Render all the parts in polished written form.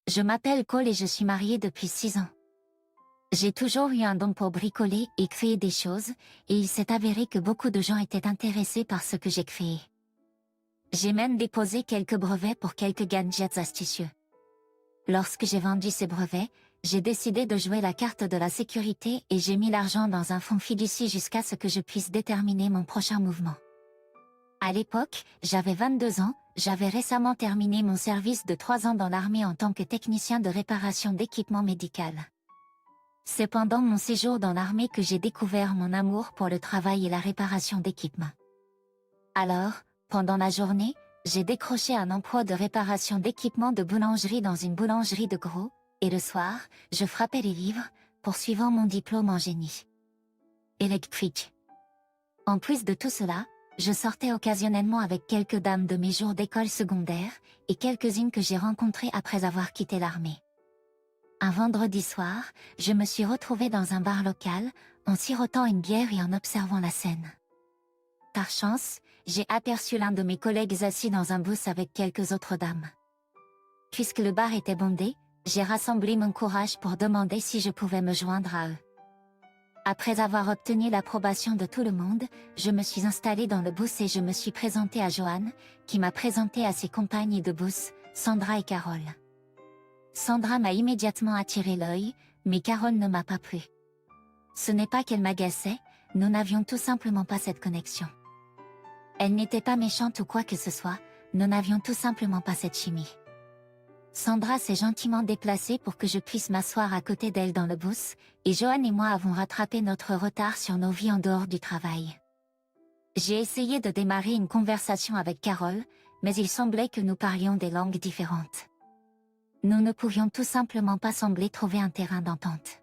Je m'appelle Cole et je suis mariée depuis 6 ans. J'ai toujours eu un don pour bricoler et créer des choses, et il s'est avéré que beaucoup de gens étaient intéressés par ce que j'ai créé. J'ai même déposé quelques brevets pour quelques gadgets astucieux. Lorsque j'ai vendu ces brevets, j'ai décidé de jouer la carte de la sécurité et j'ai mis l'argent dans un fonds fiducie jusqu'à ce que je puisse déterminer mon prochain mouvement. À l'époque, j'avais 22 ans, j'avais récemment terminé mon service de 3 ans dans l'armée en tant que technicien de réparation d'équipement médical. C'est pendant mon séjour dans l'armée que j'ai découvert mon amour pour le travail et la réparation d'équipements. Alors, pendant la journée, j'ai décroché un emploi de réparation d'équipements de boulangerie dans une boulangerie de gros, et le soir, je frappais les livres, poursuivant mon diplôme en génie électrique. En plus de tout cela, je sortais occasionnellement avec quelques dames de mes jours d'école secondaire, et quelques-unes que j'ai rencontrées après avoir quitté l'armée. Un vendredi soir, je me suis retrouvée dans un bar local, en sirotant une bière et en observant la scène. Par chance, j'ai aperçu l'un de mes collègues assis dans un booth avec quelques autres dames. Puisque le bar était bondé, j'ai rassemblé mon courage pour demander si je pouvais me joindre à eux. Après avoir obtenu l'approbation de tout le monde, je me suis installée dans le booth et je me suis présentée à Joanne, qui m'a présentée à ses compagnes de booth, Sandra et Carole. Sandra m'a immédiatement attiré l'œil, mais Carole ne m'a pas plu. Ce n'est pas qu'elle m'agaçait, nous n'avions tout simplement pas cette connexion. Elle n'était pas méchante ou quoi que ce soit, nous n'avions tout simplement pas cette chimie. Sandra s'est gentiment déplacée pour que je puisse m'asseoir à côté d'elle dans le booth, et Joanne et moi avons rattrapé notre retard sur nos vies en dehors du travail. J'ai essayé de démarrer une conversation avec Carole, mais il semblait que nous parlions des langues différentes. Nous ne pouvions tout simplement pas sembler trouver un terrain d'entente.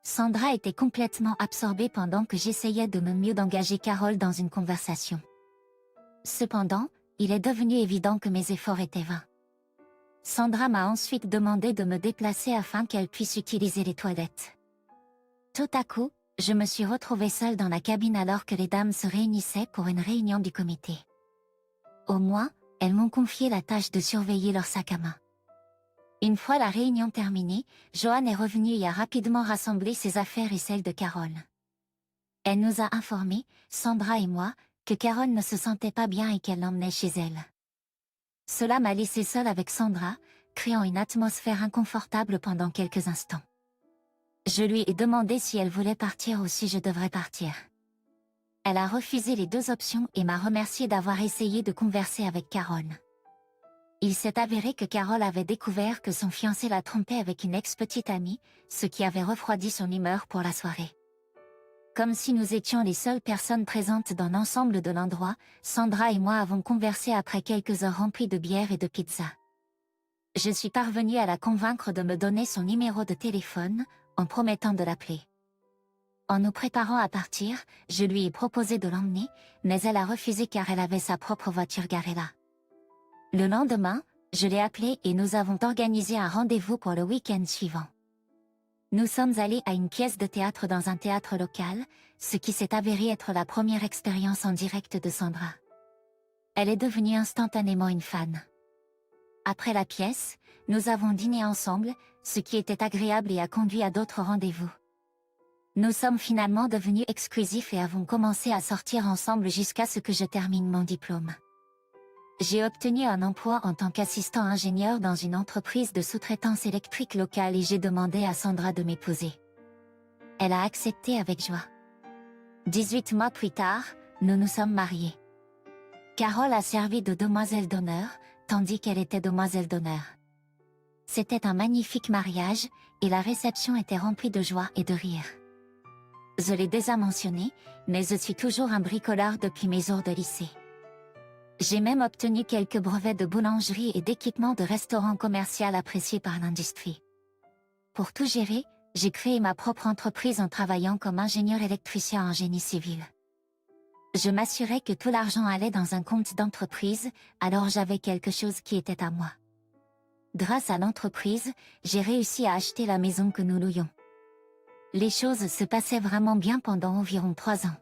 Sandra était complètement absorbée pendant que j'essayais de me mieux d'engager Carole dans une conversation. Cependant, il est devenu évident que mes efforts étaient vains. Sandra m'a ensuite demandé de me déplacer afin qu'elle puisse utiliser les toilettes. Tout à coup, je me suis retrouvée seule dans la cabine alors que les dames se réunissaient pour une réunion du comité. Au moins, elles m'ont confié la tâche de surveiller leur sac à main. Une fois la réunion terminée, Joanne est revenue et a rapidement rassemblé ses affaires et celles de Carole. Elle nous a informés, Sandra et moi, que Carole ne se sentait pas bien et qu'elle l'emmenait chez elle. Cela m'a laissée seule avec Sandra, créant une atmosphère inconfortable pendant quelques instants. Je lui ai demandé si elle voulait partir ou si je devrais partir. Elle a refusé les deux options et m'a remercié d'avoir essayé de converser avec Carole. Il s'est avéré que Carole avait découvert que son fiancé la trompait avec une ex-petite amie, ce qui avait refroidi son humeur pour la soirée. Comme si nous étions les seules personnes présentes dans l'ensemble de l'endroit, Sandra et moi avons conversé après quelques heures remplies de bière et de pizza. Je suis parvenue à la convaincre de me donner son numéro de téléphone, en promettant de l'appeler. En nous préparant à partir, je lui ai proposé de l'emmener, mais elle a refusé car elle avait sa propre voiture garée là. Le lendemain, je l'ai appelée et nous avons organisé un rendez-vous pour le week-end suivant. Nous sommes allés à une pièce de théâtre dans un théâtre local, ce qui s'est avéré être la première expérience en direct de Sandra. Elle est devenue instantanément une fan. Après la pièce, nous avons dîné ensemble, ce qui était agréable et a conduit à d'autres rendez-vous. Nous sommes finalement devenus exclusifs et avons commencé à sortir ensemble jusqu'à ce que je termine mon diplôme. J'ai obtenu un emploi en tant qu'assistant ingénieur dans une entreprise de sous-traitance électrique locale et j'ai demandé à Sandra de m'épouser. Elle a accepté avec joie. 18 mois plus tard, nous nous sommes mariés. Carole a servi de demoiselle d'honneur, tandis qu'elle était demoiselle d'honneur. C'était un magnifique mariage, et la réception était remplie de joie et de rire. Je l'ai déjà mentionné, mais je suis toujours un bricoleur depuis mes jours de lycée. J'ai même obtenu quelques brevets de boulangerie et d'équipements de restaurant commercial appréciés par l'industrie. Pour tout gérer, j'ai créé ma propre entreprise en travaillant comme ingénieur électricien en génie civil. Je m'assurais que tout l'argent allait dans un compte d'entreprise, alors j'avais quelque chose qui était à moi. Grâce à l'entreprise, j'ai réussi à acheter la maison que nous louions. Les choses se passaient vraiment bien pendant environ 3 ans.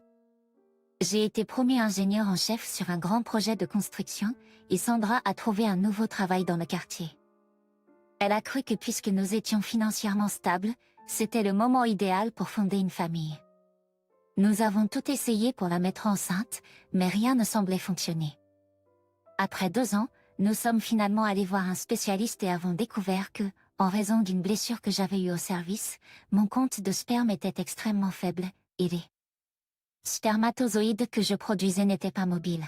J'ai été promu ingénieur en chef sur un grand projet de construction, et Sandra a trouvé un nouveau travail dans le quartier. Elle a cru que puisque nous étions financièrement stables, c'était le moment idéal pour fonder une famille. Nous avons tout essayé pour la mettre enceinte, mais rien ne semblait fonctionner. Après 2 ans, nous sommes finalement allés voir un spécialiste et avons découvert que, en raison d'une blessure que j'avais eue au service, mon compte de sperme était extrêmement faible, et les spermatozoïdes que je produisais n'étaient pas mobiles.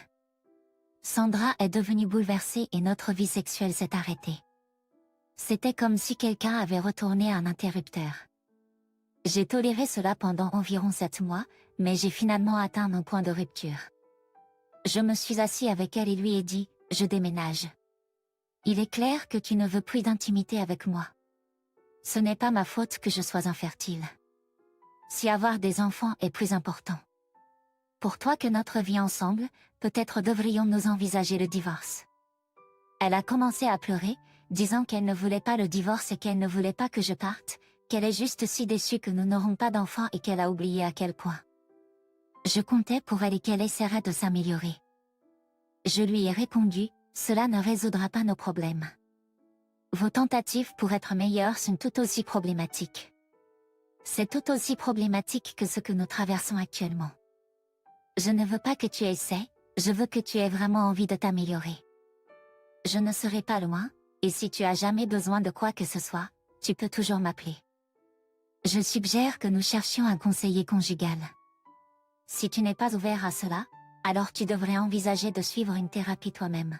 Sandra est devenue bouleversée et notre vie sexuelle s'est arrêtée. C'était comme si quelqu'un avait retourné un interrupteur. J'ai toléré cela pendant environ 7 mois, mais j'ai finalement atteint mon point de rupture. Je me suis assis avec elle et lui ai dit, « Je déménage. Il est clair que tu ne veux plus d'intimité avec moi. Ce n'est pas ma faute que je sois infertile. Si avoir des enfants est plus important pour toi que notre vie ensemble, peut-être devrions-nous envisager le divorce. » Elle a commencé à pleurer, disant qu'elle ne voulait pas le divorce et qu'elle ne voulait pas que je parte, qu'elle est juste si déçue que nous n'aurons pas d'enfants et qu'elle a oublié à quel point je comptais pour elle et qu'elle essaierait de s'améliorer. Je lui ai répondu, cela ne résoudra pas nos problèmes. Vos tentatives pour être meilleures sont tout aussi problématiques. C'est tout aussi problématique que ce que nous traversons actuellement. Je ne veux pas que tu essaies, je veux que tu aies vraiment envie de t'améliorer. Je ne serai pas loin, et si tu as jamais besoin de quoi que ce soit, tu peux toujours m'appeler. Je suggère que nous cherchions un conseiller conjugal. Si tu n'es pas ouvert à cela, alors tu devrais envisager de suivre une thérapie toi-même.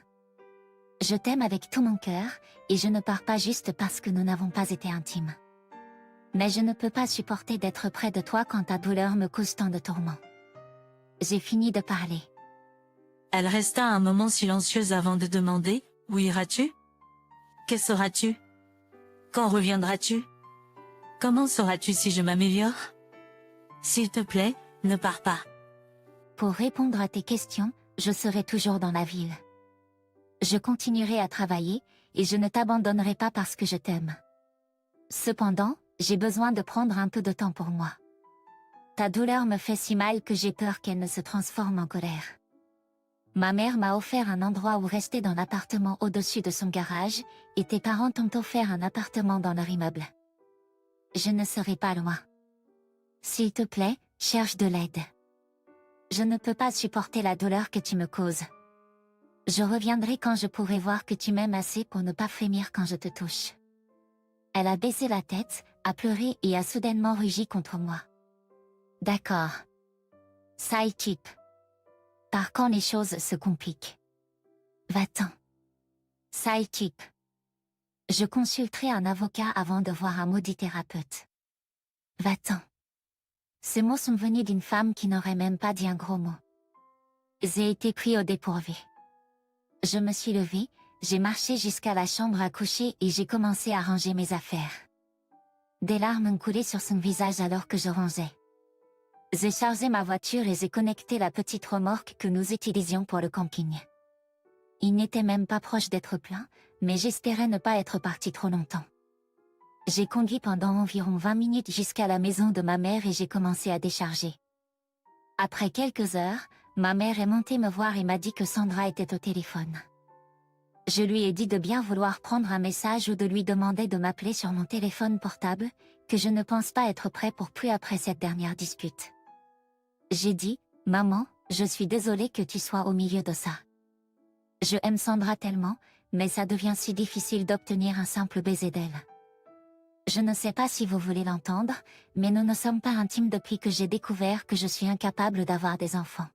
Je t'aime avec tout mon cœur, et je ne pars pas juste parce que nous n'avons pas été intimes. Mais je ne peux pas supporter d'être près de toi quand ta douleur me cause tant de tourments. J'ai fini de parler. Elle resta un moment silencieuse avant de demander, « Où iras-tu? Que seras-tu? Quand reviendras-tu? Comment sauras-tu si je m'améliore? S'il te plaît, ne pars pas. » Pour répondre à tes questions, je serai toujours dans la ville. Je continuerai à travailler, et je ne t'abandonnerai pas parce que je t'aime. Cependant, j'ai besoin de prendre un peu de temps pour moi. Ta douleur me fait si mal que j'ai peur qu'elle ne se transforme en colère. Ma mère m'a offert un endroit où rester dans l'appartement au-dessus de son garage, et tes parents t'ont offert un appartement dans leur immeuble. Je ne serai pas loin. S'il te plaît, cherche de l'aide. Je ne peux pas supporter la douleur que tu me causes. Je reviendrai quand je pourrai voir que tu m'aimes assez pour ne pas frémir quand je te touche. Elle a baissé la tête, a pleuré et a soudainement rugi contre moi. D'accord. Side type. Par quand les choses se compliquent. Va-t'en. Side type. Je consulterai un avocat avant de voir un maudit thérapeute. Va-t'en. Ces mots sont venus d'une femme qui n'aurait même pas dit un gros mot. J'ai été pris au dépourvu. Je me suis levée, j'ai marché jusqu'à la chambre à coucher et j'ai commencé à ranger mes affaires. Des larmes ont coulé sur son visage alors que je rangeais. J'ai chargé ma voiture et j'ai connecté la petite remorque que nous utilisions pour le camping. Il n'était même pas proche d'être plein, mais j'espérais ne pas être parti trop longtemps. J'ai conduit pendant environ 20 minutes jusqu'à la maison de ma mère et j'ai commencé à décharger. Après quelques heures, ma mère est montée me voir et m'a dit que Sandra était au téléphone. Je lui ai dit de bien vouloir prendre un message ou de lui demander de m'appeler sur mon téléphone portable, que je ne pense pas être prêt pour plus après cette dernière dispute. J'ai dit, « Maman, je suis désolée que tu sois au milieu de ça. Je aime Sandra tellement, mais ça devient si difficile d'obtenir un simple baiser d'elle. Je ne sais pas si vous voulez l'entendre, mais nous ne sommes pas intimes depuis que j'ai découvert que je suis incapable d'avoir des enfants.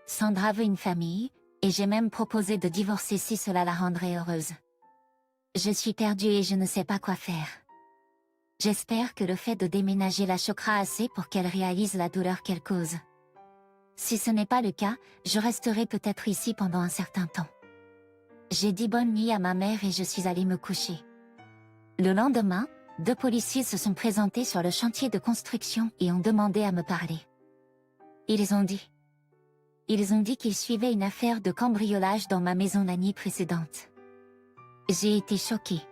Sandra veut une famille, et j'ai même proposé de divorcer si cela la rendrait heureuse. Je suis perdue et je ne sais pas quoi faire. J'espère que le fait de déménager la choquera assez pour qu'elle réalise la douleur qu'elle cause. Si ce n'est pas le cas, je resterai peut-être ici pendant un certain temps. » J'ai dit bonne nuit à ma mère et je suis allée me coucher. Le lendemain, 2 policiers se sont présentés sur le chantier de construction et ont demandé à me parler. Ils ont dit qu'ils suivaient une affaire de cambriolage dans ma maison l'année précédente. J'ai été choquée.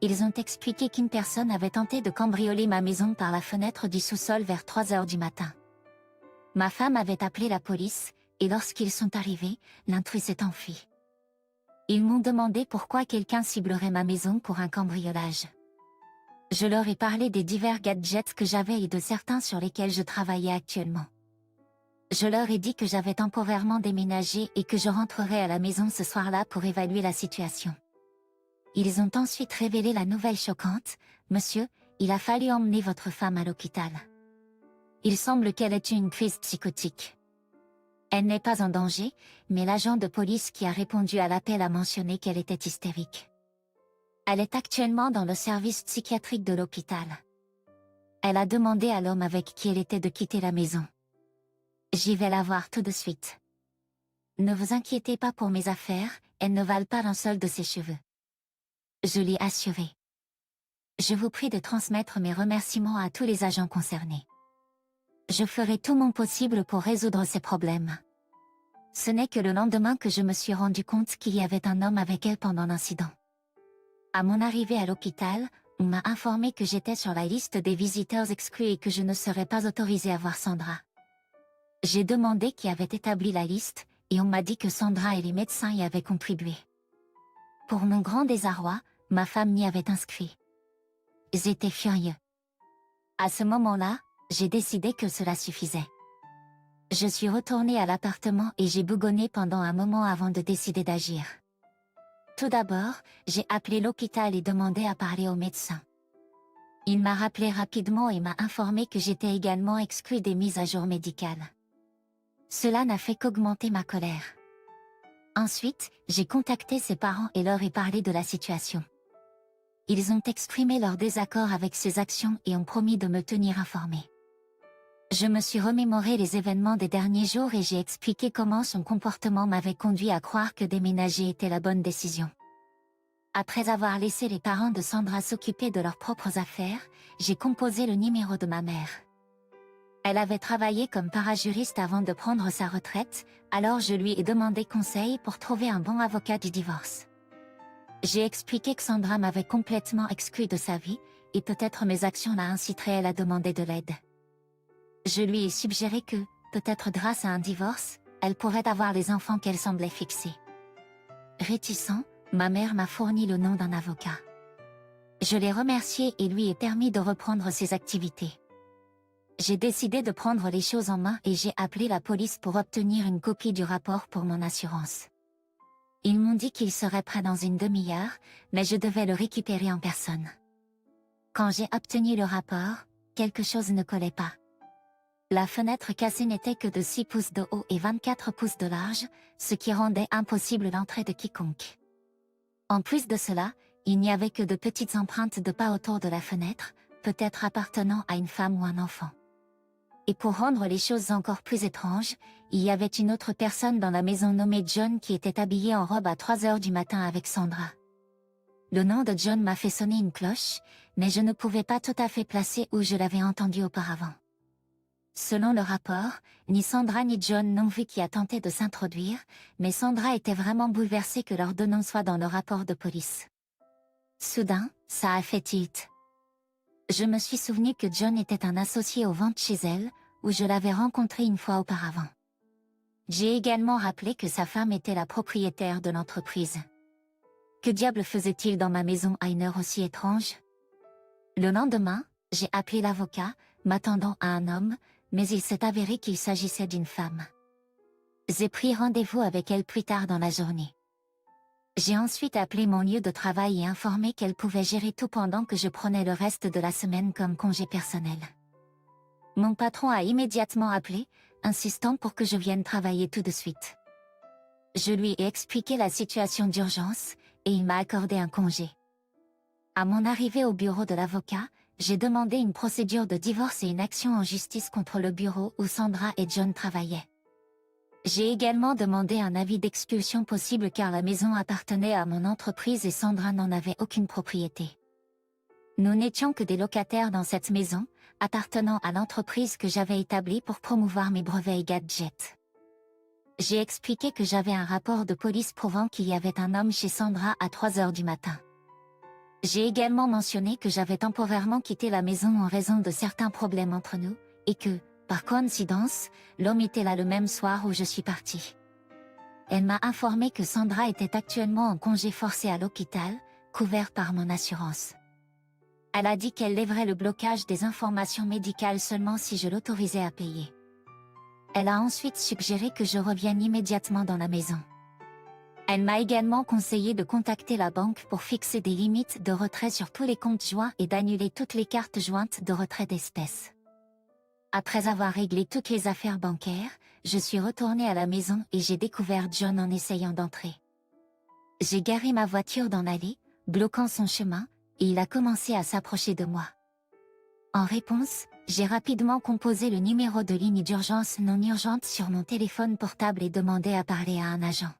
Ils ont expliqué qu'une personne avait tenté de cambrioler ma maison par la fenêtre du sous-sol vers 3 heures du matin. Ma femme avait appelé la police, et lorsqu'ils sont arrivés, l'intrus s'est enfui. Ils m'ont demandé pourquoi quelqu'un ciblerait ma maison pour un cambriolage. Je leur ai parlé des divers gadgets que j'avais et de certains sur lesquels je travaillais actuellement. Je leur ai dit que j'avais temporairement déménagé et que je rentrerais à la maison ce soir-là pour évaluer la situation. Ils ont ensuite révélé la nouvelle choquante: « Monsieur, il a fallu emmener votre femme à l'hôpital. Il semble qu'elle ait eu une crise psychotique. Elle n'est pas en danger, mais l'agent de police qui a répondu à l'appel a mentionné qu'elle était hystérique. Elle est actuellement dans le service psychiatrique de l'hôpital. Elle a demandé à l'homme avec qui elle était de quitter la maison. J'y vais la voir tout de suite. Ne vous inquiétez pas pour mes affaires, elles ne valent pas un seul de ses cheveux. » Je l'ai assuré. Je vous prie de transmettre mes remerciements à tous les agents concernés. Je ferai tout mon possible pour résoudre ces problèmes. Ce n'est que le lendemain que je me suis rendu compte qu'il y avait un homme avec elle pendant l'incident. À mon arrivée à l'hôpital, on m'a informé que j'étais sur la liste des visiteurs exclus et que je ne serais pas autorisée à voir Sandra. J'ai demandé qui avait établi la liste, et on m'a dit que Sandra et les médecins y avaient contribué. Pour mon grand désarroi, ma femme m'y avait inscrit. J'étais furieux. À ce moment-là, j'ai décidé que cela suffisait. Je suis retournée à l'appartement et j'ai bougonné pendant un moment avant de décider d'agir. Tout d'abord, j'ai appelé l'hôpital et demandé à parler au médecin. Il m'a rappelé rapidement et m'a informé que j'étais également exclue des mises à jour médicales. Cela n'a fait qu'augmenter ma colère. Ensuite, j'ai contacté ses parents et leur ai parlé de la situation. Ils ont exprimé leur désaccord avec ces actions et ont promis de me tenir informée. Je me suis remémoré les événements des derniers jours et j'ai expliqué comment son comportement m'avait conduit à croire que déménager était la bonne décision. Après avoir laissé les parents de Sandra s'occuper de leurs propres affaires, j'ai composé le numéro de ma mère. Elle avait travaillé comme parajuriste avant de prendre sa retraite, alors je lui ai demandé conseil pour trouver un bon avocat du divorce. J'ai expliqué que Sandra m'avait complètement exclue de sa vie, et peut-être mes actions la inciteraient à demander de l'aide. Je lui ai suggéré que, peut-être grâce à un divorce, elle pourrait avoir les enfants qu'elle semblait fixer. Réticent, ma mère m'a fourni le nom d'un avocat. Je l'ai remercié et lui ai permis de reprendre ses activités. J'ai décidé de prendre les choses en main et j'ai appelé la police pour obtenir une copie du rapport pour mon assurance. Ils m'ont dit qu'il serait prêt dans une demi-heure, mais je devais le récupérer en personne. Quand j'ai obtenu le rapport, quelque chose ne collait pas. La fenêtre cassée n'était que de 6 pouces de haut et 24 pouces de large, ce qui rendait impossible l'entrée de quiconque. En plus de cela, il n'y avait que de petites empreintes de pas autour de la fenêtre, peut-être appartenant à une femme ou un enfant. Et pour rendre les choses encore plus étranges, il y avait une autre personne dans la maison nommée John qui était habillé en robe à 3 heures du matin avec Sandra. Le nom de John m'a fait sonner une cloche, mais je ne pouvais pas tout à fait placer où je l'avais entendu auparavant. Selon le rapport, ni Sandra ni John n'ont vu qui a tenté de s'introduire, mais Sandra était vraiment bouleversée que leur nom soit dans le rapport de police. Soudain, ça a fait tilt. Je me suis souvenu que John était un associé aux ventes chez elle, où je l'avais rencontré une fois auparavant. J'ai également rappelé que sa femme était la propriétaire de l'entreprise. Que diable faisait-il dans ma maison à une heure aussi étrange? Le lendemain, j'ai appelé l'avocat, m'attendant à un homme, mais il s'est avéré qu'il s'agissait d'une femme. J'ai pris rendez-vous avec elle plus tard dans la journée. J'ai ensuite appelé mon lieu de travail et informé qu'elle pouvait gérer tout pendant que je prenais le reste de la semaine comme congé personnel. Mon patron a immédiatement appelé, insistant pour que je vienne travailler tout de suite. Je lui ai expliqué la situation d'urgence, et il m'a accordé un congé. À mon arrivée au bureau de l'avocat, j'ai demandé une procédure de divorce et une action en justice contre le bureau où Sandra et John travaillaient. J'ai également demandé un avis d'expulsion possible car la maison appartenait à mon entreprise et Sandra n'en avait aucune propriété. Nous n'étions que des locataires dans cette maison, appartenant à l'entreprise que j'avais établie pour promouvoir mes brevets et gadgets. J'ai expliqué que j'avais un rapport de police prouvant qu'il y avait un homme chez Sandra à 3 heures du matin. J'ai également mentionné que j'avais temporairement quitté la maison en raison de certains problèmes entre nous, et que, par coïncidence, l'homme était là le même soir où je suis partie. Elle m'a informé que Sandra était actuellement en congé forcé à l'hôpital, couvert par mon assurance. Elle a dit qu'elle lèverait le blocage des informations médicales seulement si je l'autorisais à payer. Elle a ensuite suggéré que je revienne immédiatement dans la maison. Elle m'a également conseillé de contacter la banque pour fixer des limites de retrait sur tous les comptes joints et d'annuler toutes les cartes jointes de retrait d'espèces. Après avoir réglé toutes les affaires bancaires, je suis retournée à la maison et j'ai découvert John en essayant d'entrer. J'ai garé ma voiture dans l'allée, bloquant son chemin, et il a commencé à s'approcher de moi. En réponse, j'ai rapidement composé le numéro de ligne d'urgence non urgente sur mon téléphone portable et demandé à parler à un agent.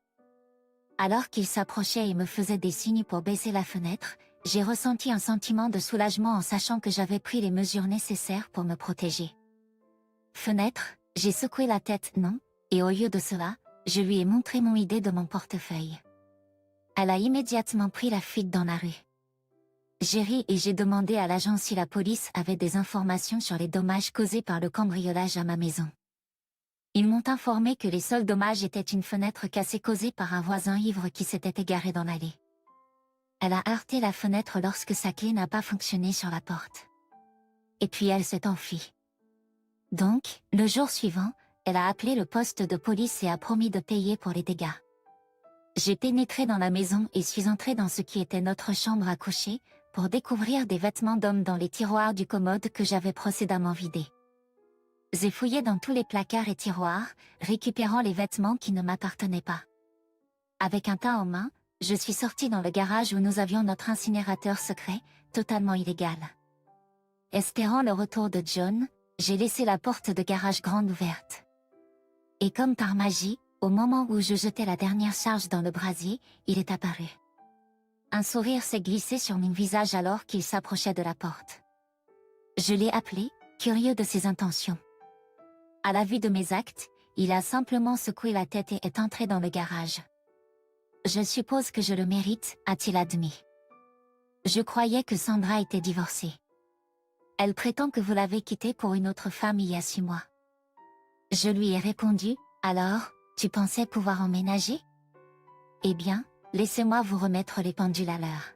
Alors qu'il s'approchait et me faisait des signes pour baisser la fenêtre, j'ai ressenti un sentiment de soulagement en sachant que j'avais pris les mesures nécessaires pour me protéger. Fenêtre, j'ai secoué la tête non, et au lieu de cela, je lui ai montré mon ID de mon portefeuille. Elle a immédiatement pris la fuite dans la rue. J'ai ri et j'ai demandé à l'agent si la police avait des informations sur les dommages causés par le cambriolage à ma maison. Ils m'ont informé que les seuls dommages étaient une fenêtre cassée causée par un voisin ivre qui s'était égaré dans l'allée. Elle a heurté la fenêtre lorsque sa clé n'a pas fonctionné sur la porte. Et puis elle s'est enfuie. Donc, le jour suivant, elle a appelé le poste de police et a promis de payer pour les dégâts. J'ai pénétré dans la maison et suis entrée dans ce qui était notre chambre à coucher, pour découvrir des vêtements d'homme dans les tiroirs du commode que j'avais précédemment vidés. J'ai fouillé dans tous les placards et tiroirs, récupérant les vêtements qui ne m'appartenaient pas. Avec un tas en main, je suis sortie dans le garage où nous avions notre incinérateur secret, totalement illégal. Espérant le retour de John, j'ai laissé la porte de garage grande ouverte. Et comme par magie, au moment où je jetais la dernière charge dans le brasier, il est apparu. Un sourire s'est glissé sur mon visage alors qu'il s'approchait de la porte. Je l'ai appelé, curieux de ses intentions. À la vue de mes actes, il a simplement secoué la tête et est entré dans le garage. Je suppose que je le mérite, a-t-il admis. Je croyais que Sandra était divorcée. Elle prétend que vous l'avez quittée pour une autre femme il y a 6 mois. Je lui ai répondu, alors, tu pensais pouvoir emménager? Eh bien, laissez-moi vous remettre les pendules à l'heure.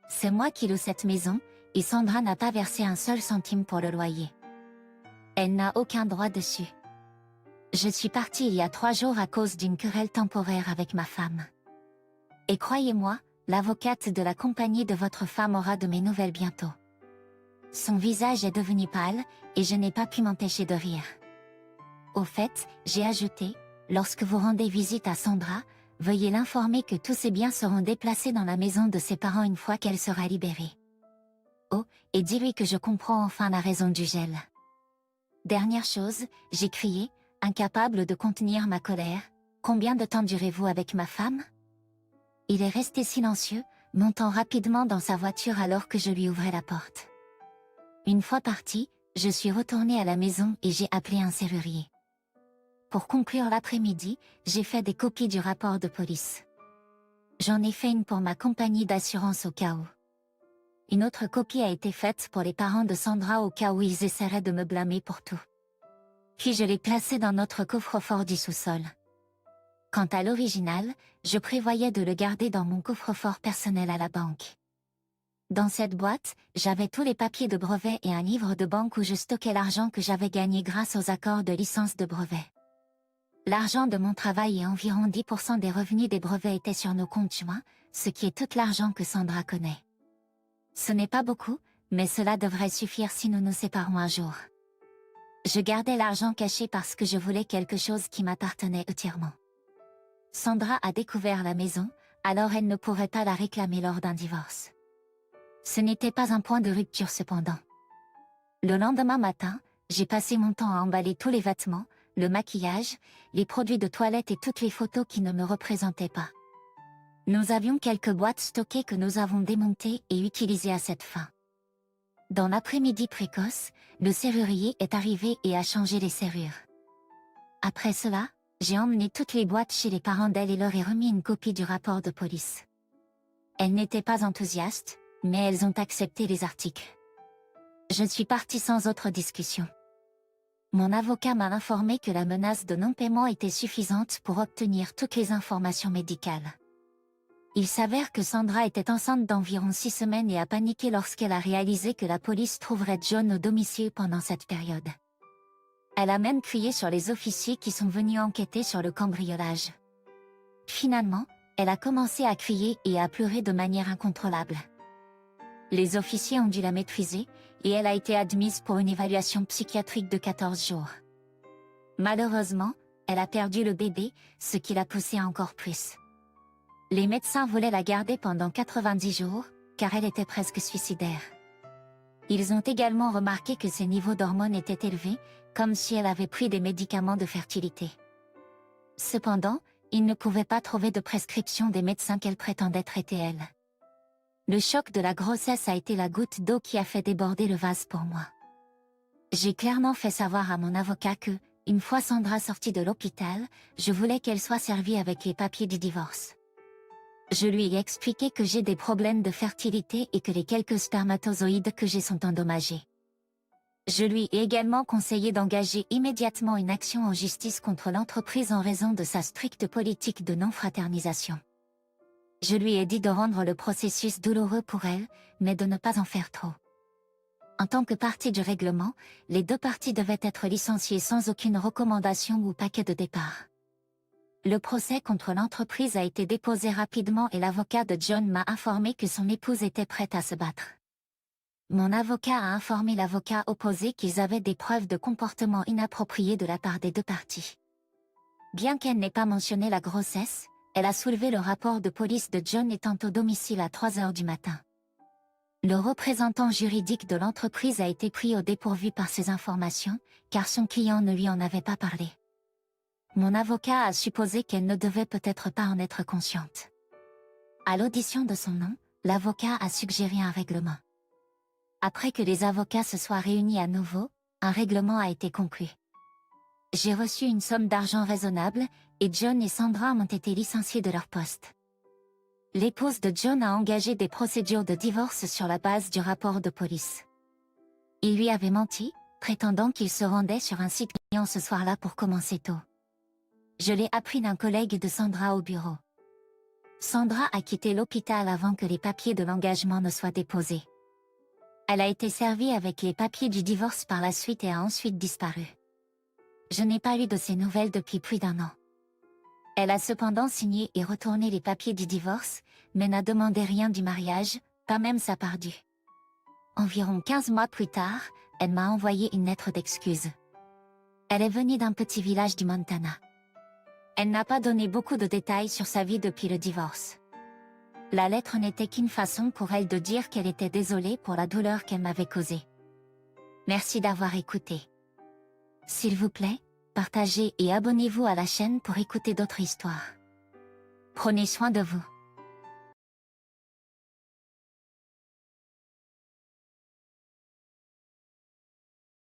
C'est moi qui loue cette maison, et Sandra n'a pas versé un seul centime pour le loyer. Elle n'a aucun droit dessus. Je suis partie il y a 3 jours à cause d'une querelle temporaire avec ma femme. Et croyez-moi, l'avocate de la compagnie de votre femme aura de mes nouvelles bientôt. Son visage est devenu pâle, et je n'ai pas pu m'empêcher de rire. Au fait, j'ai ajouté, lorsque vous rendez visite à Sandra, veuillez l'informer que tous ses biens seront déplacés dans la maison de ses parents une fois qu'elle sera libérée. Oh, et dis-lui que je comprends enfin la raison du gel. Dernière chose, j'ai crié, incapable de contenir ma colère, combien de temps durez-vous avec ma femme? Il est resté silencieux, montant rapidement dans sa voiture alors que je lui ouvrais la porte. Une fois parti, je suis retournée à la maison et j'ai appelé un serrurier. Pour conclure l'après-midi, j'ai fait des copies du rapport de police. J'en ai fait une pour ma compagnie d'assurance au cas où. Une autre copie a été faite pour les parents de Sandra au cas où ils essaieraient de me blâmer pour tout. Puis je l'ai placée dans notre coffre-fort du sous-sol. Quant à l'original, je prévoyais de le garder dans mon coffre-fort personnel à la banque. Dans cette boîte, j'avais tous les papiers de brevet et un livre de banque où je stockais l'argent que j'avais gagné grâce aux accords de licence de brevet. L'argent de mon travail et environ 10% des revenus des brevets étaient sur nos comptes joints, ce qui est tout l'argent que Sandra connaît. Ce n'est pas beaucoup, mais cela devrait suffire si nous nous séparons un jour. Je gardais l'argent caché parce que je voulais quelque chose qui m'appartenait entièrement. Sandra a découvert la maison, alors elle ne pourrait pas la réclamer lors d'un divorce. Ce n'était pas un point de rupture cependant. Le lendemain matin, j'ai passé mon temps à emballer tous les vêtements, le maquillage, les produits de toilette et toutes les photos qui ne me représentaient pas. Nous avions quelques boîtes stockées que nous avons démontées et utilisées à cette fin. Dans l'après-midi précoce, le serrurier est arrivé et a changé les serrures. Après cela, j'ai emmené toutes les boîtes chez les parents d'elle et leur ai remis une copie du rapport de police. Elles n'étaient pas enthousiastes, mais elles ont accepté les articles. Je suis partie sans autre discussion. Mon avocat m'a informé que la menace de non-paiement était suffisante pour obtenir toutes les informations médicales. Il s'avère que Sandra était enceinte d'environ 6 semaines et a paniqué lorsqu'elle a réalisé que la police trouverait John au domicile pendant cette période. Elle a même crié sur les officiers qui sont venus enquêter sur le cambriolage. Finalement, elle a commencé à crier et à pleurer de manière incontrôlable. Les officiers ont dû la maîtriser et elle a été admise pour une évaluation psychiatrique de 14 jours. Malheureusement, elle a perdu le bébé, ce qui l'a poussée encore plus. Les médecins voulaient la garder pendant 90 jours, car elle était presque suicidaire. Ils ont également remarqué que ses niveaux d'hormones étaient élevés, comme si elle avait pris des médicaments de fertilité. Cependant, ils ne pouvaient pas trouver de prescription des médecins qu'elle prétendait traiter elle. Le choc de la grossesse a été la goutte d'eau qui a fait déborder le vase pour moi. J'ai clairement fait savoir à mon avocat que, une fois Sandra sortie de l'hôpital, je voulais qu'elle soit servie avec les papiers du divorce. Je lui ai expliqué que j'ai des problèmes de fertilité et que les quelques spermatozoïdes que j'ai sont endommagés. Je lui ai également conseillé d'engager immédiatement une action en justice contre l'entreprise en raison de sa stricte politique de non-fraternisation. Je lui ai dit de rendre le processus douloureux pour elle, mais de ne pas en faire trop. En tant que partie du règlement, les deux parties devaient être licenciées sans aucune recommandation ou paquet de départ. Le procès contre l'entreprise a été déposé rapidement et l'avocat de John m'a informé que son épouse était prête à se battre. Mon avocat a informé l'avocat opposé qu'ils avaient des preuves de comportement inapproprié de la part des deux parties. Bien qu'elle n'ait pas mentionné la grossesse, elle a soulevé le rapport de police de John étant au domicile à 3 heures du matin. Le représentant juridique de l'entreprise a été pris au dépourvu par ces informations, car son client ne lui en avait pas parlé. Mon avocat a supposé qu'elle ne devait peut-être pas en être consciente. À l'audition de son nom, l'avocat a suggéré un règlement. Après que les avocats se soient réunis à nouveau, un règlement a été conclu. J'ai reçu une somme d'argent raisonnable, et John et Sandra ont été licenciés de leur poste. L'épouse de John a engagé des procédures de divorce sur la base du rapport de police. Il lui avait menti, prétendant qu'il se rendait sur un site client ce soir-là pour commencer tôt. Je l'ai appris d'un collègue de Sandra au bureau. Sandra a quitté l'hôpital avant que les papiers de l'engagement ne soient déposés. Elle a été servie avec les papiers du divorce par la suite et a ensuite disparu. Je n'ai pas eu de ses nouvelles depuis plus d'1 an. Elle a cependant signé et retourné les papiers du divorce, mais n'a demandé rien du mariage, pas même sa part due. Environ 15 mois plus tard, elle m'a envoyé une lettre d'excuse. Elle est venue d'un petit village du Montana. Elle n'a pas donné beaucoup de détails sur sa vie depuis le divorce. La lettre n'était qu'une façon pour elle de dire qu'elle était désolée pour la douleur qu'elle m'avait causée. Merci d'avoir écouté. S'il vous plaît, partagez et abonnez-vous à la chaîne pour écouter d'autres histoires. Prenez soin de vous.